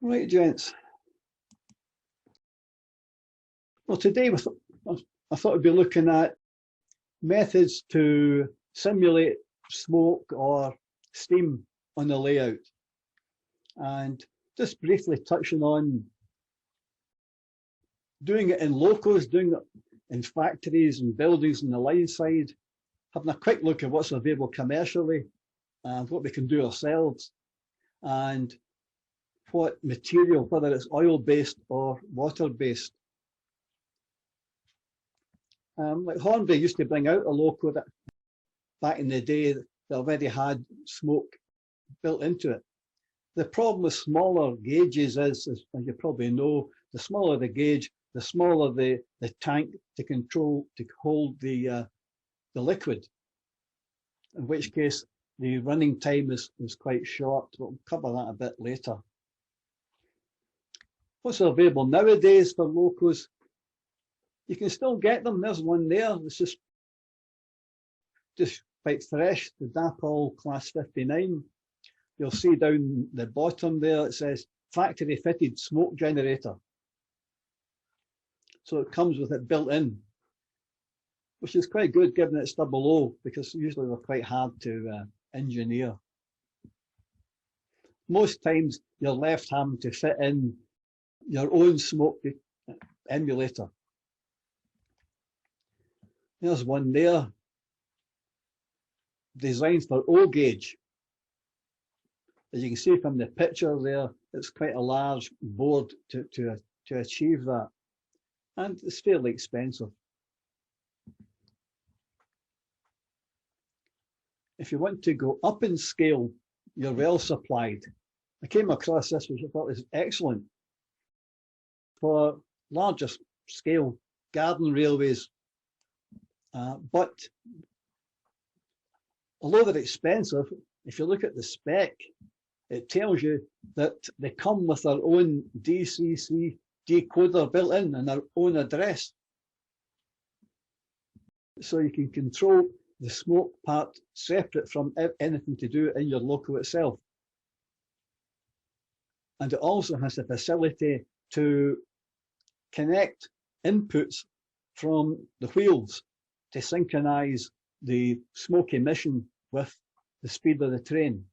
Right, gents. Well, today I thought I'd be looking at methods to simulate smoke or steam on the layout, and just briefly touching on doing it in locos, doing it in factories and buildings on the line side, having a quick look at what's available commercially and what we can do ourselves, and what material, whether it's oil-based or water-based. Like Hornby used to bring out a loco that back in the day that already had smoke built into it. The problem with smaller gauges is, as you probably know, the smaller the gauge, the smaller the tank to hold the liquid, in which case the running time is quite short. We'll cover that a bit later. What's available nowadays for locos? You can still get them. There's one there. It's just quite fresh, the Dapol Class 59. You'll see down the bottom there, it says factory fitted smoke generator. So it comes with it built in, which is quite good given it's double O, because usually they're quite hard to engineer. Most times you're left having to fit in your own smoke emulator. There's one there, designed for O gauge. As you can see from the picture there, it's quite a large board to achieve that, and it's fairly expensive. If you want to go up in scale, you're well supplied. I came across this, which I thought was excellent for larger scale garden railways. But although they're expensive, if you look at the spec, it tells you that they come with their own DCC decoder built in and their own address. So you can control the smoke part separate from anything to do in your loco itself. And it also has the facility to connect inputs from the wheels to synchronize the smoke emission with the speed of the train.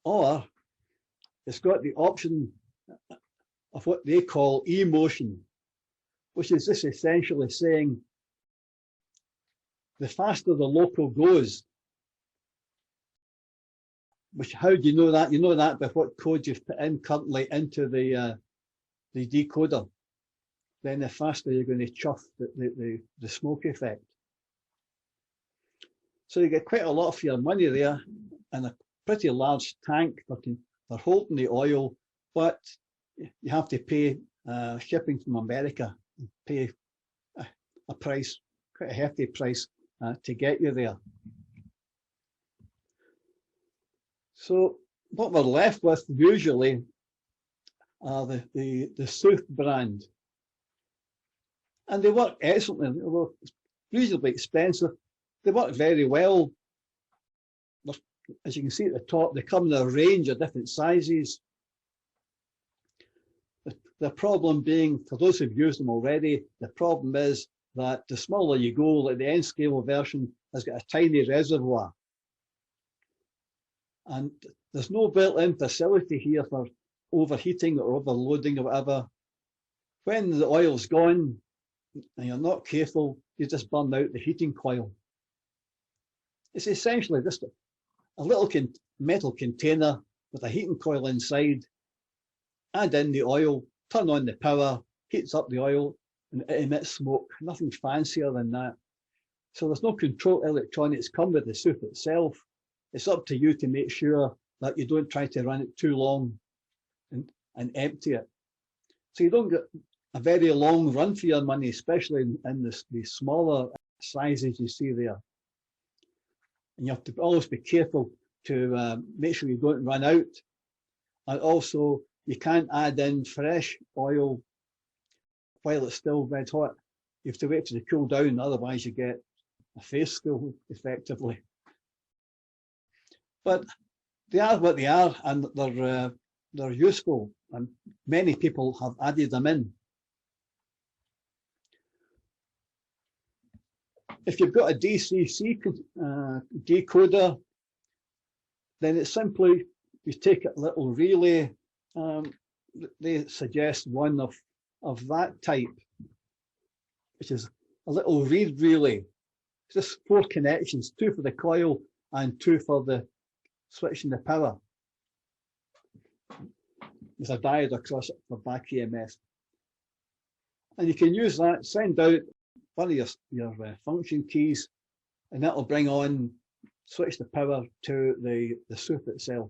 Or it's got the option of what they call e-motion, which is just essentially saying the faster the loco goes, which, how do you know that? You know that by what code you've put in currently into the decoder. Then the faster you're going to chuff the smoke effect. So you get quite a lot for your money there, and a pretty large tank for holding the oil, but you have to pay shipping from America, pay a price, quite a hefty price to get you there. So what we're left with usually are the South brand. And they work excellently. They were reasonably expensive. They work very well. As you can see at the top, they come in a range of different sizes. The problem being, for those who've used them already, the problem is that the smaller you go, like the N-scale version has got a tiny reservoir. And there's no built-in facility here for overheating or overloading or whatever. When the oil's gone and you're not careful, you just burn out the heating coil. It's essentially just a little metal container with a heating coil inside. Add in the oil, turn on the power, heats up the oil, and it emits smoke. Nothing fancier than that. So there's no control electronics come with the soup itself. It's up to you to make sure that you don't try to run it too long and empty it. So you don't get a very long run for your money, especially in the smaller sizes you see there. And you have to always be careful to make sure you don't run out. And also, you can't add in fresh oil while it's still red hot. You have to wait till it cool down, otherwise you get a face full effectively. But they are what they are, and they're useful, and many people have added them in. If you've got a DCC decoder, then it's simply, you take a little relay. They suggest one of that type, which is a little reed relay. It's just 4 connections, 2 for the coil and 2 for the switching the power. With a diode across it for back EMF. And you can use that, send out one of your function keys, and that'll bring on, switch the power to the SOUP itself.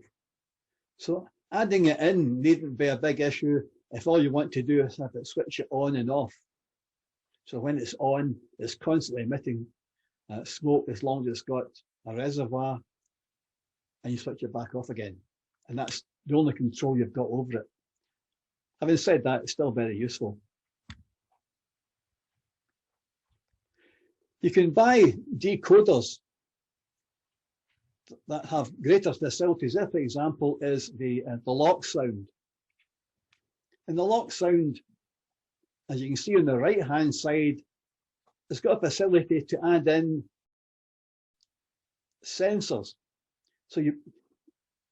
So adding it in needn't be a big issue if all you want to do is have it switch it on and off. So when it's on, it's constantly emitting smoke as long as it's got a reservoir, and you switch it back off again. And that's the only control you've got over it. Having said that, it's still very useful. You can buy decoders that have greater facilities. There, for example, is the Loxound. And the Loxound, as you can see on the right-hand side, it's got a facility to add in sensors. So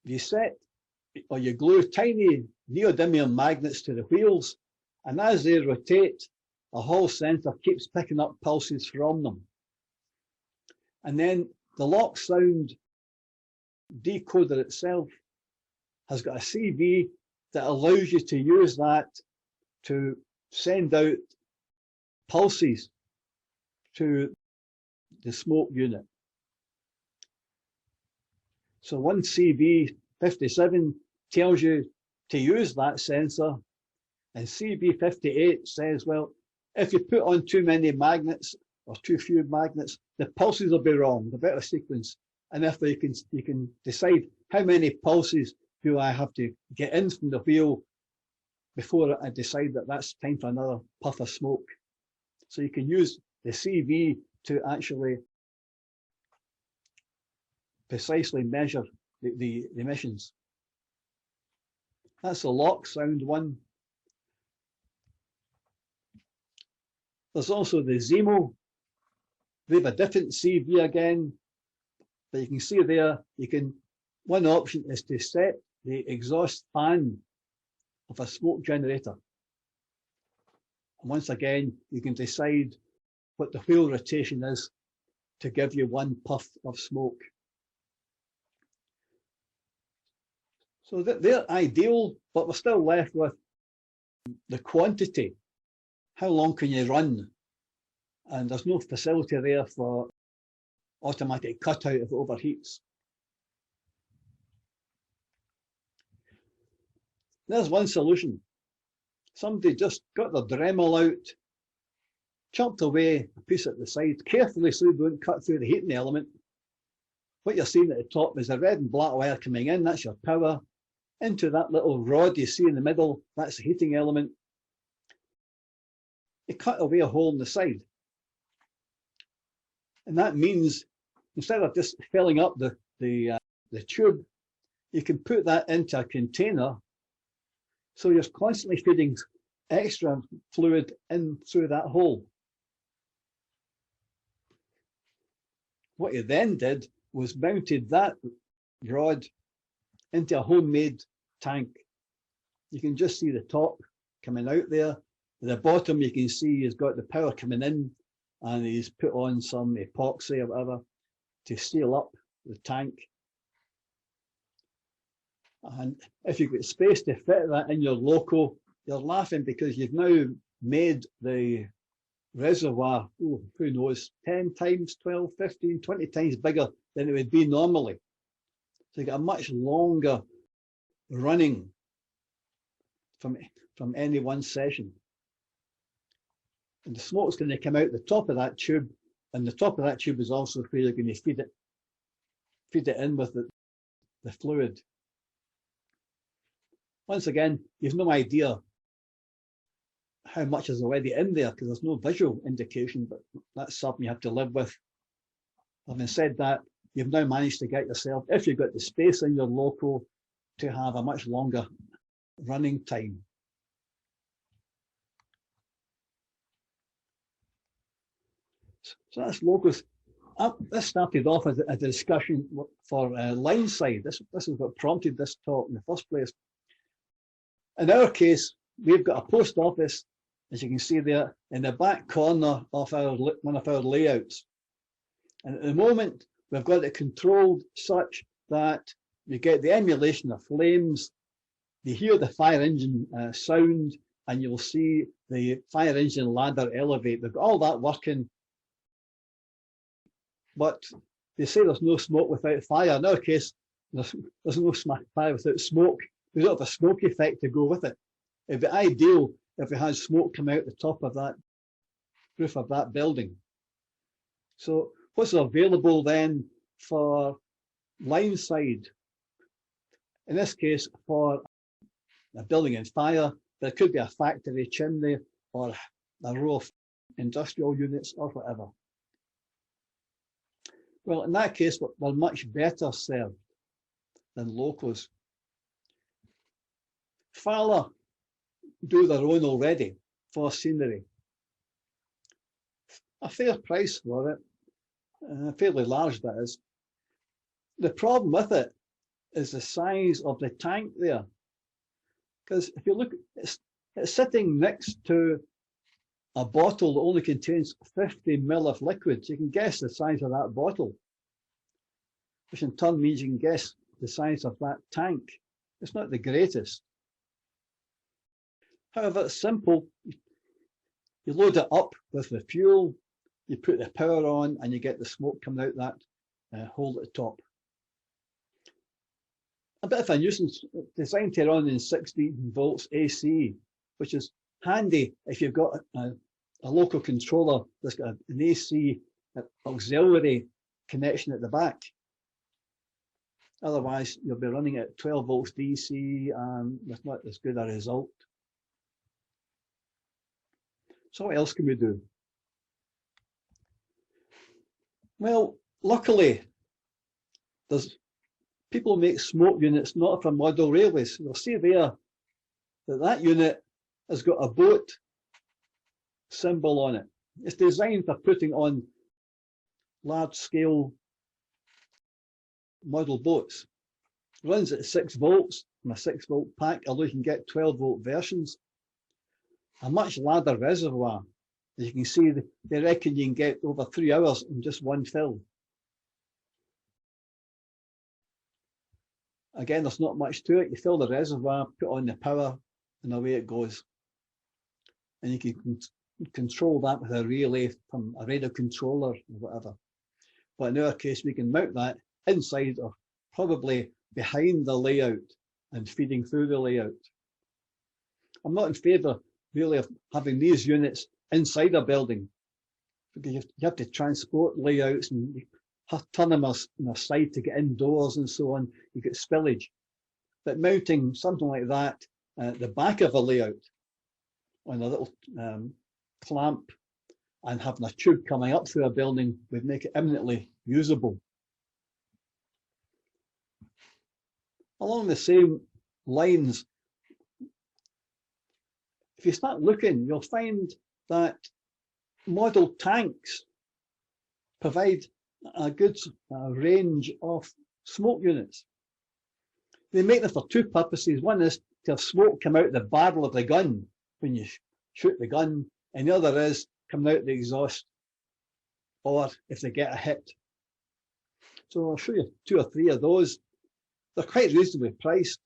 you set or you glue tiny neodymium magnets to the wheels, and as they rotate, a Hall sensor keeps picking up pulses from them. And then the Loxound decoder itself has got a CV that allows you to use that to send out pulses to the smoke unit. So one CV57 tells you to use that sensor, and CB58 says, well, if you put on too many magnets or too few magnets, the pulses will be wrong, the better sequence. And if you can decide how many pulses do I have to get in from the wheel before I decide that that's time for another puff of smoke. So you can use the CV to actually precisely measure the emissions. That's the Loxound one. There's also the Zemo. They have a different CV again, but you can see there, one option is to set the exhaust fan of a smoke generator. And once again, you can decide what the wheel rotation is to give you one puff of smoke. So they're ideal, but we're still left with the quantity. How long can you run? And there's no facility there for automatic cutout if it overheats. There's one solution. Somebody just got their Dremel out, chopped away a piece at the side, carefully so you don't cut through the heating element. What you're seeing at the top is a red and black wire coming in, that's your power. Into that little rod you see in the middle, that's the heating element. You cut away a hole in the side. And that means instead of just filling up the tube, you can put that into a container. So you're constantly feeding extra fluid in through that hole. What you then did was mounted that rod into a homemade tank. You can just see the top coming out there. At the bottom you can see he's got the power coming in, and he's put on some epoxy or whatever to seal up the tank. And if you've got space to fit that in your loco, you're laughing because you've now made the reservoir, who knows, 10 times, 12, 15, 20 times bigger than it would be normally. So you get a much longer running from any one session. And the smoke's going to come out the top of that tube, and the top of that tube is also where you're going to feed it in with the fluid. Once again, you've no idea how much is already in there because there's no visual indication, but that's something you have to live with. Having said that, you've now managed to get yourself, if you've got the space in your loco, to have a much longer running time. So that's locus. This started off as a discussion for line side. This is what prompted this talk in the first place. In our case, we've got a post office, as you can see there, in the back corner of one of our layouts. And at the moment, we've got it controlled such that you get the emulation of flames, you hear the fire engine sound, and you'll see the fire engine ladder elevate. They've got all that working, but they say there's no smoke without fire. In our case, there's no fire without smoke. We don't have a smoke effect to go with it. It'd be ideal if we had smoke come out the top of that roof of that building. So what's available then for line side? In this case, for a building in fire, there could be a factory chimney or a row of industrial units or whatever. Well, in that case, we're much better served than locos. Fala do their own already for scenery. A fair price for it, fairly large that is. The problem with it is the size of the tank there. Because if you look, it's sitting next to a bottle that only contains 50 ml of liquid. So you can guess the size of that bottle, which in turn means you can guess the size of that tank. It's not the greatest. However, it's simple. You load it up with the fuel, you put the power on, and you get the smoke coming out that hole at the top. A bit of a nuisance, designed to run in 16 volts AC, which is handy if you've got a local controller that's got an AC auxiliary connection at the back. Otherwise, you'll be running at 12 volts DC and with not as good a result. So what else can we do? Well, luckily, people make smoke units not from model railways. You'll see there that unit has got a boat symbol on it. It's designed for putting on large-scale model boats. It runs at 6 volts from a 6-volt pack, although you can get 12-volt versions. A much larger reservoir. As you can see, they reckon you can get over 3 hours in just one fill. Again, there's not much to it. You fill the reservoir, put on the power, and away it goes. And you can control that with a relay from a radio controller or whatever. But in our case, we can mount that inside or probably behind the layout and feeding through the layout. I'm not in favour really of having these units inside a building, because you have to transport layouts and turn them on a side to get indoors and so on. You get spillage. But mounting something like that at the back of a layout on a little clamp and having a tube coming up through a building would make it eminently usable. Along the same lines, if you start looking, you'll find that model tanks provide a good range of smoke units. They make them for two purposes. One is to have smoke come out the barrel of the gun when you shoot the gun, and the other is coming out the exhaust, or if they get a hit. So I'll show you 2 or 3 of those. They're quite reasonably priced.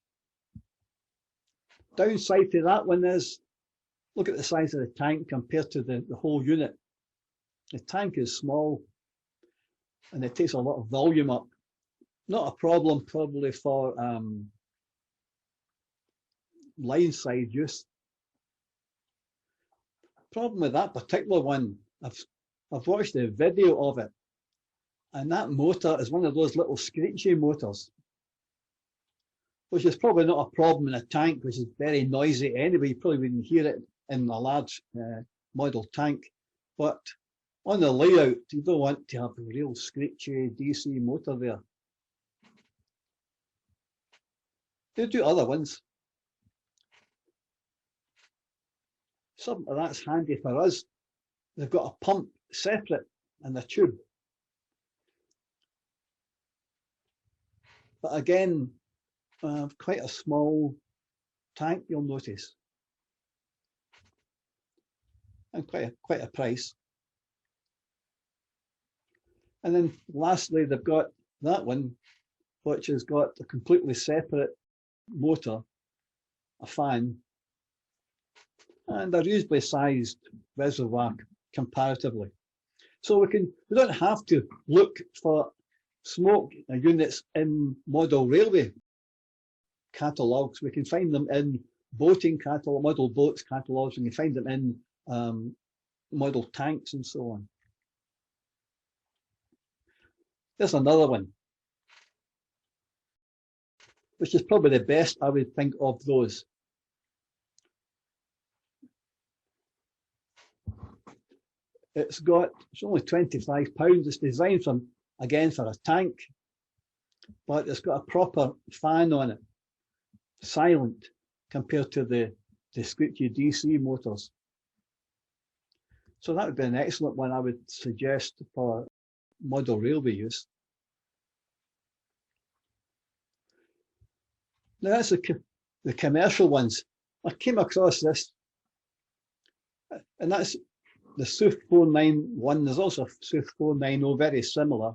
Downside to that one is, look at the size of the tank compared to the whole unit. The tank is small and it takes a lot of volume up. Not a problem probably for line side use. Problem with that particular one, I've watched the video of it, and that motor is one of those little screechy motors, which is probably not a problem in a tank, which is very noisy anyway. You probably wouldn't hear it in a large model tank, but on the layout, you don't want to have a real screechy DC motor there. They do other ones. something that's handy for us. They've got a pump separate in the tube. But again, quite a small tank, you'll notice. And quite a price. And then lastly, they've got that one, which has got a completely separate motor, a fan, and a reasonably sized reservoir comparatively. So we don't have to look for smoke units in model railway catalogues. We can find them in boating catalog, model boats catalogues, and you find them in model tanks and so on. There's another one, which is probably the best I would think of those. It's only £25. It's designed again for a tank, but it's got a proper fan on it, silent compared to the squeaky DC motors. So that would be an excellent one I would suggest for model railway use. Now that's the commercial ones. I came across this, and that's the SUF 491. There's also a SUF 490, very similar.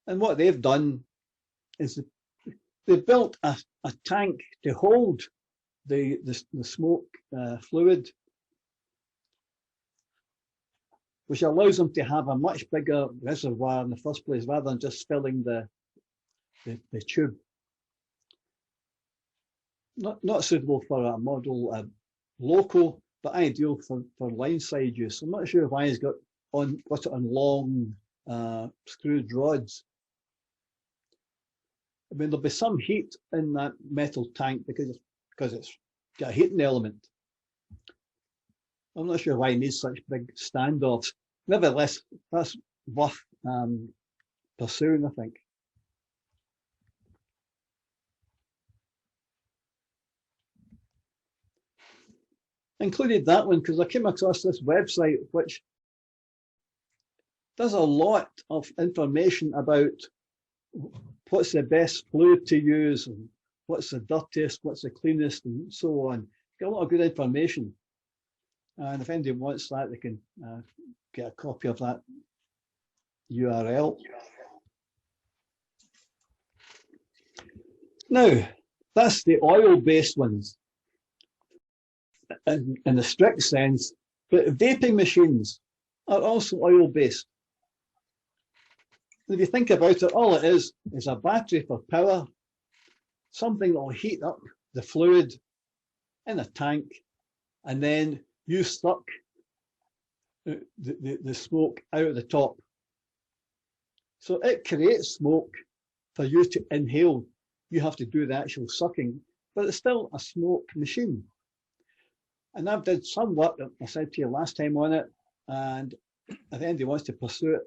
And what they've done is they've built a tank to hold the smoke fluid, which allows them to have a much bigger reservoir in the first place, rather than just filling the tube. Not suitable for a model loco, but ideal for line side use. I'm not sure why he's got it on long screwed rods. I mean, there'll be some heat in that metal tank because it's got a heating element. I'm not sure why he needs such big standoffs. Nevertheless, that's worth pursuing, I think. Included that one because I came across this website which does a lot of information about what's the best fluid to use and what's the dirtiest, what's the cleanest, and so on. Got a lot of good information. And if anybody wants that, they can get a copy of that URL. Now, that's the oil-based ones in the strict sense, but vaping machines are also oil-based. If you think about it, all it is a battery for power, something that will heat up the fluid in a tank, and then you suck the smoke out of the top. So it creates smoke for you to inhale. You have to do the actual sucking, but it's still a smoke machine. And I've did some work, I said to you last time on it, and if anybody wants to pursue it,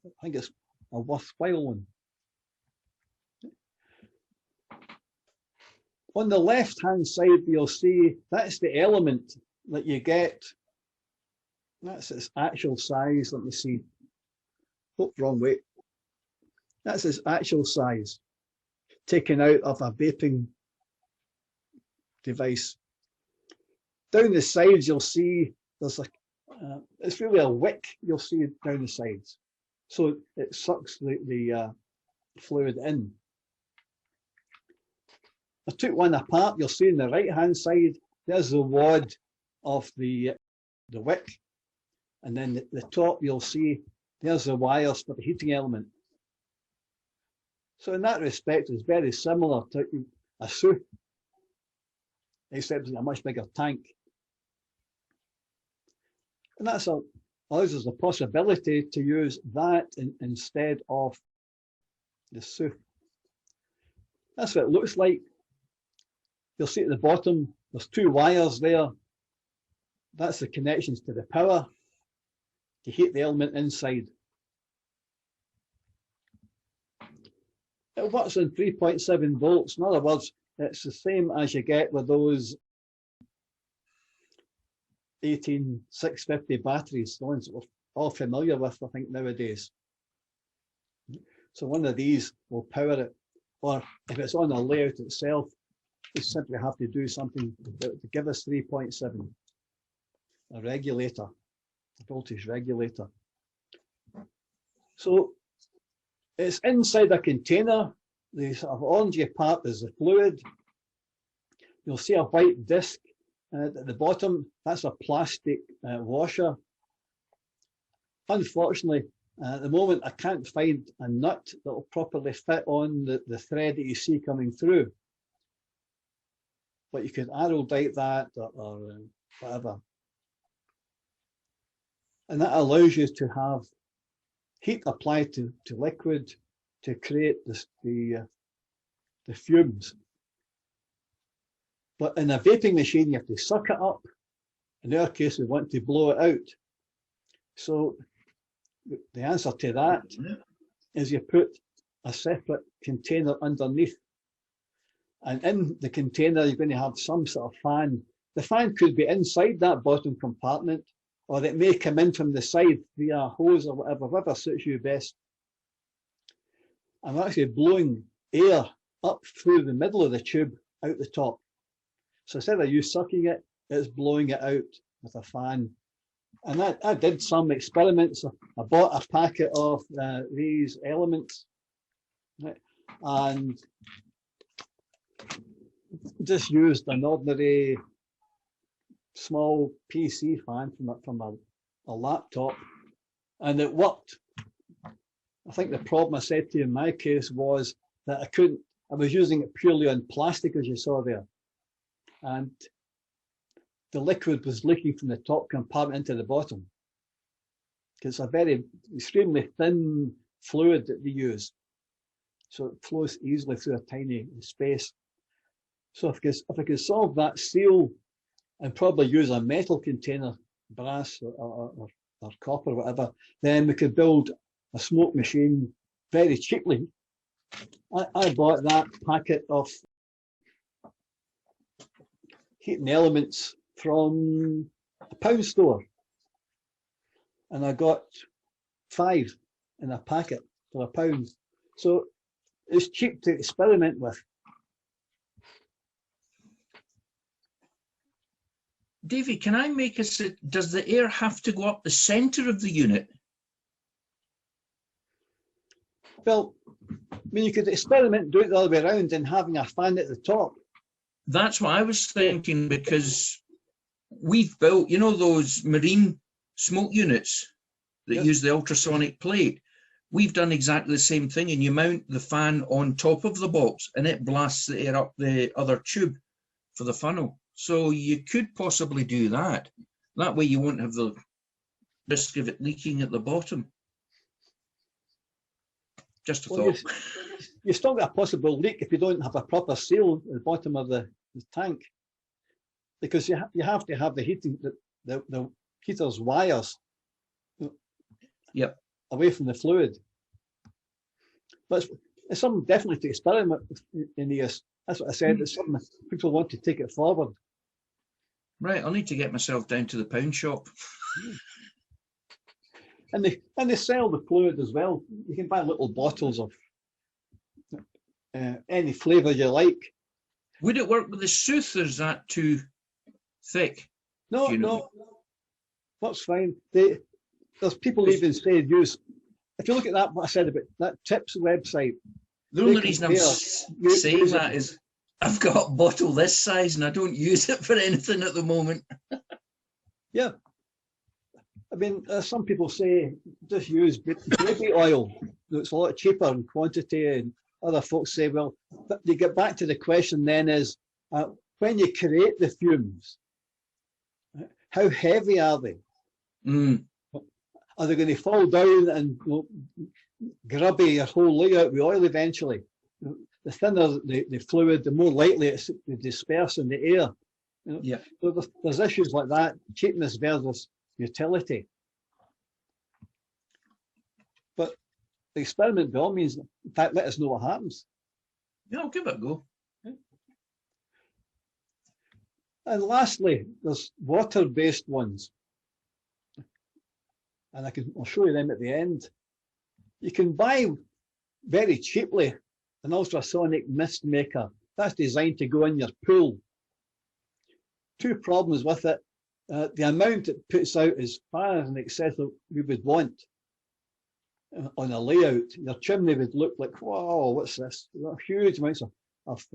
I think it's a worthwhile one. On the left-hand side, you'll see that's the element that you get. That's its actual size. Let me see. Oh, wrong way. That's its actual size, taken out of a vaping device. Down the sides, you'll see there's it's really a wick you'll see down the sides. So it sucks the fluid in. I took one apart. You'll see on the right-hand side, there's the wad of the wick. And then the top, you'll see there's the wires for the heating element. So in that respect, it's very similar to a SUF, except it's a much bigger tank. And that's allows us the possibility to use that instead of the SUF. That's what it looks like. You'll see at the bottom, there's two wires there. That's the connections to the power to heat the element inside. It works on 3.7 volts. In other words, it's the same as you get with those 18650 batteries, the ones that we're all familiar with, I think, nowadays. So one of these will power it, or if it's on the layout itself, we simply have to do something to give us 3.7, a regulator, a voltage regulator. So it's inside a container. The sort of orangey part is the fluid. You'll see a white disc at the bottom. That's a plastic washer. Unfortunately, at the moment, I can't find a nut that will properly fit on the thread that you see coming through. But you could arrowdite that or whatever. And that allows you to have heat applied to liquid to create the fumes. But in a vaping machine, you have to suck it up. In our case, we want to blow it out. So the answer to that is you put a separate container underneath. And in the container, you're going to have some sort of fan. The fan could be inside that bottom compartment, or it may come in from the side via a hose or whatever suits you best. I'm actually blowing air up through the middle of the tube out the top. So instead of you sucking it, it's blowing it out with a fan. And I did some experiments. I bought a packet of these elements, right, and just used an ordinary small PC fan from a laptop, and it worked. I think the problem I said to you in my case was that I was using it purely on plastic, as you saw there. And the liquid was leaking from the top compartment into the bottom. It's a very extremely thin fluid that they use. So it flows easily through a tiny space. So if I could solve that seal and probably use a metal container, brass or copper or whatever, then we could build a smoke machine very cheaply. I bought that packet of heating elements from a pound store, and I got 5 in a packet for £1. So it's cheap to experiment with. Davy, can I make does the air have to go up the centre of the unit? Well, I mean, you could experiment, do it the other way around and having a fan at the top. That's what I was thinking, because we've built, you know, those marine smoke units that use the ultrasonic plate. We've done exactly the same thing, and you mount the fan on top of the box and it blasts the air up the other tube for the funnel. So you could possibly do that. That way you won't have the risk of it leaking at the bottom. Just a thought. You still got a possible leak if you don't have a proper seal at the bottom of the tank, because you have to have the heating, the heater's wires away from the fluid. But it's something definitely to experiment with in EOS. That's what I said. It's something people want to take it forward. Right, I'll need to get myself down to the pound shop. And they sell the fluid as well. You can buy little bottles of any flavour you like. Would it work with the Sooth, or is that too thick? No, no, that's fine. There's people even say use. If you look at that, what I said about that TIPS website. The only reason I'm saying that is I've got a bottle this size and I don't use it for anything at the moment. Yeah. I mean, some people say just use baby oil. It's a lot cheaper in quantity, and other folks say, well, you get back to the question then is, when you create the fumes, how heavy are they? Are they going to fall down and grubby your whole layout with oil eventually? The thinner the fluid, the more likely it's to disperse in the air. Yeah. So there's issues like that, cheapness versus utility. But the experiment by all means, in fact, let us know what happens. Yeah, I'll give it a go. And lastly, there's water-based ones. And I'll show you them at the end. You can buy very cheaply an ultrasonic mist maker. That's designed to go in your pool. Two problems with it. The amount it puts out is far in excess of we would want on a layout. Your chimney would look like, wow, what's this? Huge amounts of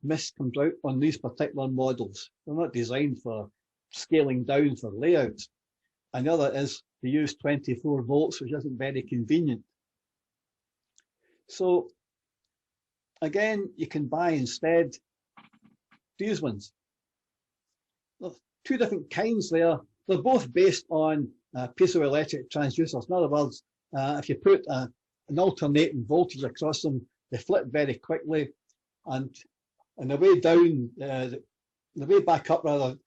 mist comes out on these particular models. They're not designed for scaling down for layouts. And the other is they use 24 volts, which isn't very convenient. So again, you can buy instead these ones. There's two different kinds there. They're both based on piezoelectric transducers. In other words, if you put an alternating voltage across them, they flip very quickly, and on the way down, the way back up rather,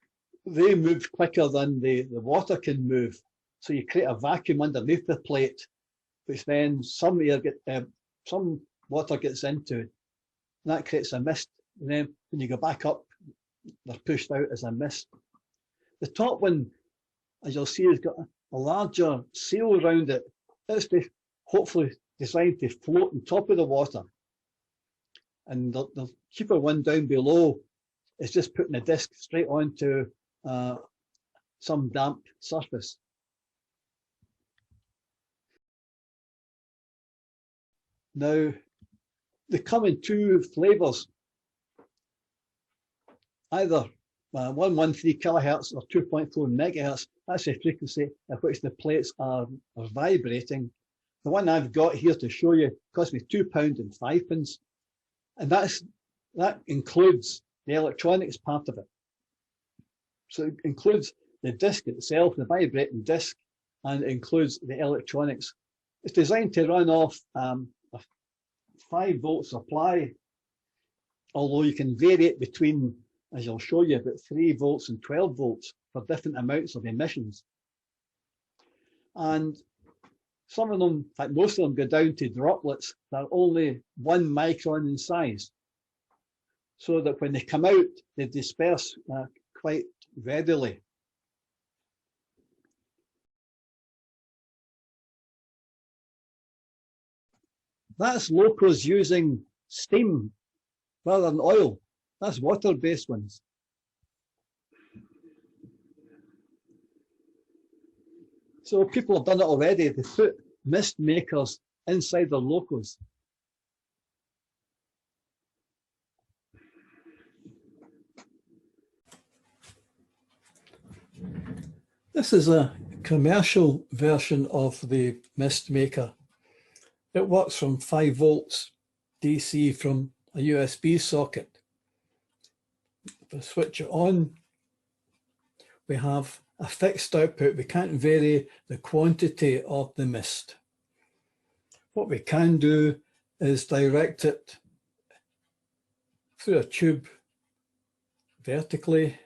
they move quicker than the water can move. So you create a vacuum underneath the plate, which then some water gets into, and that creates a mist. And then when you go back up, they're pushed out as a mist. The top one, as you'll see, has got a larger seal around it. It's hopefully designed to float on top of the water. And the cheaper one down below is just putting a disc straight onto some damp surface. Now, they come in two flavors, either 113 kilohertz or 2.4 megahertz. That's the frequency at which the plates are vibrating. The one I've got here to show you cost me £2.05, and that includes the electronics part of it. So it includes the disc itself, the vibrating disc, and it includes the electronics. It's designed to run off a 5-volt supply, although you can vary it between, as I'll show you, about 3 volts and 12 volts for different amounts of emissions. And some of them, in fact, most of them go down to droplets that are only 1 micron in size, so that when they come out, they disperse quite readily. That's locos using steam rather than oil. That's water-based ones. So people have done it already. They put mist makers inside their locos. This is a commercial version of the mist maker. It works from 5 volts DC from a USB socket. If I switch it on, we have a fixed output. We can't vary the quantity of the mist. What we can do is direct it through a tube vertically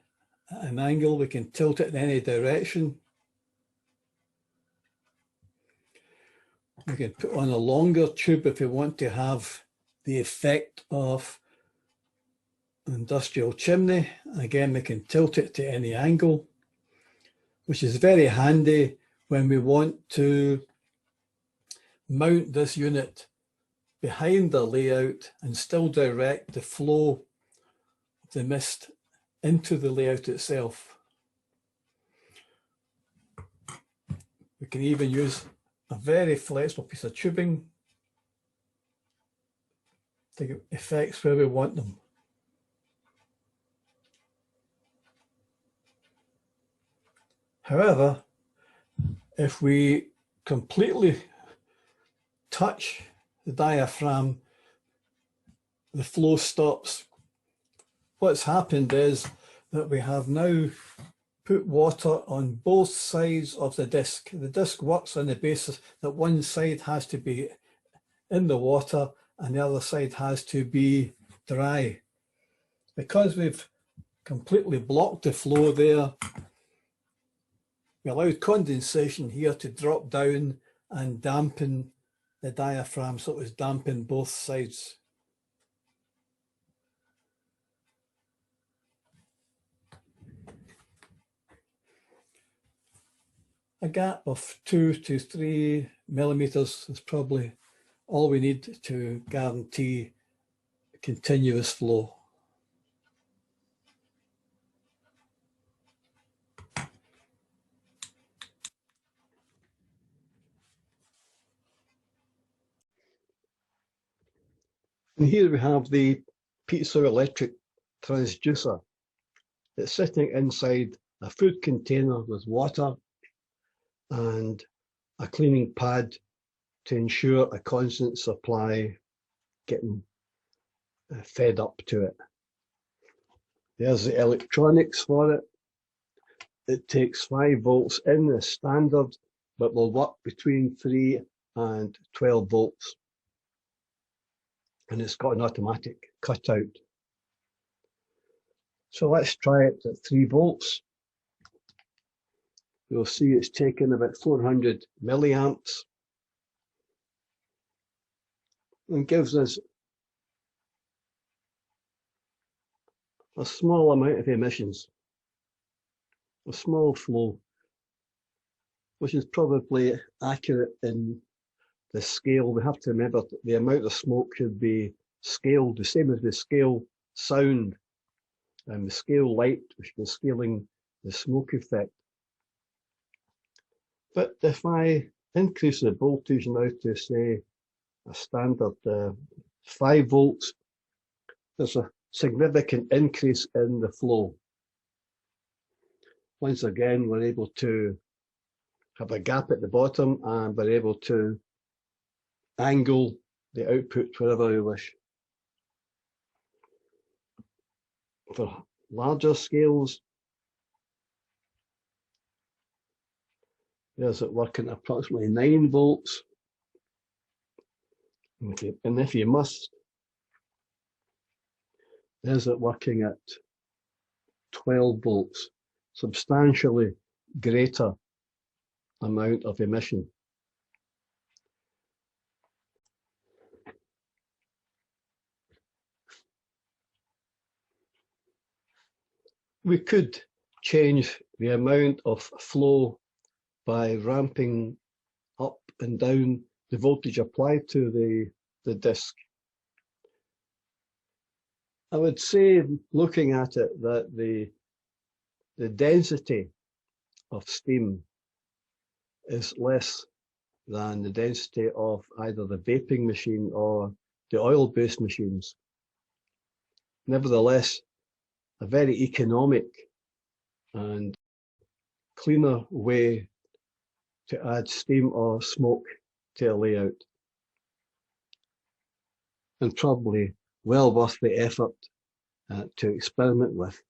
at an angle. We can tilt it in any direction. We can put on a longer tube if we want to have the effect of an industrial chimney. Again, we can tilt it to any angle, which is very handy when we want to mount this unit behind the layout and still direct the flow of the mist into the layout itself. We can even use a very flexible piece of tubing to get effects where we want them. However, if we completely touch the diaphragm, the flow stops. What's happened is that we have now put water on both sides of the disc. The disc works on the basis that one side has to be in the water and the other side has to be dry. Because we've completely blocked the flow there, we allowed condensation here to drop down and dampen the diaphragm, so it was dampened both sides. A gap of 2 to 3 millimeters is probably all we need to guarantee continuous flow. And here we have the piezoelectric transducer. It's sitting inside a food container with water and a cleaning pad to ensure a constant supply getting fed up to it. There's the electronics for it. It takes 5 volts in as standard, but will work between 3 and 12 volts. And it's got an automatic cutout. So let's try it at 3 volts. You'll see it's taken about 400 milliamps and gives us a small amount of emissions, a small flow, which is probably accurate in the scale. We have to remember that the amount of smoke should be scaled, the same as we scale sound and we scale light, we should be scaling the smoke effect. But if I increase the voltage now to say a standard 5 volts, there's a significant increase in the flow. Once again, we're able to have a gap at the bottom and we're able to angle the output wherever we wish. For larger scales, there's it working at approximately 9 volts. And if you must, there's it working at 12 volts, substantially greater amount of emission. We could change the amount of flow by ramping up and down the voltage applied to the disc. I would say, looking at it, that the density of steam is less than the density of either the vaping machine or the oil-based machines. Nevertheless, a very economic and cleaner way to add steam or smoke to a layout, and probably well worth the effort to experiment with.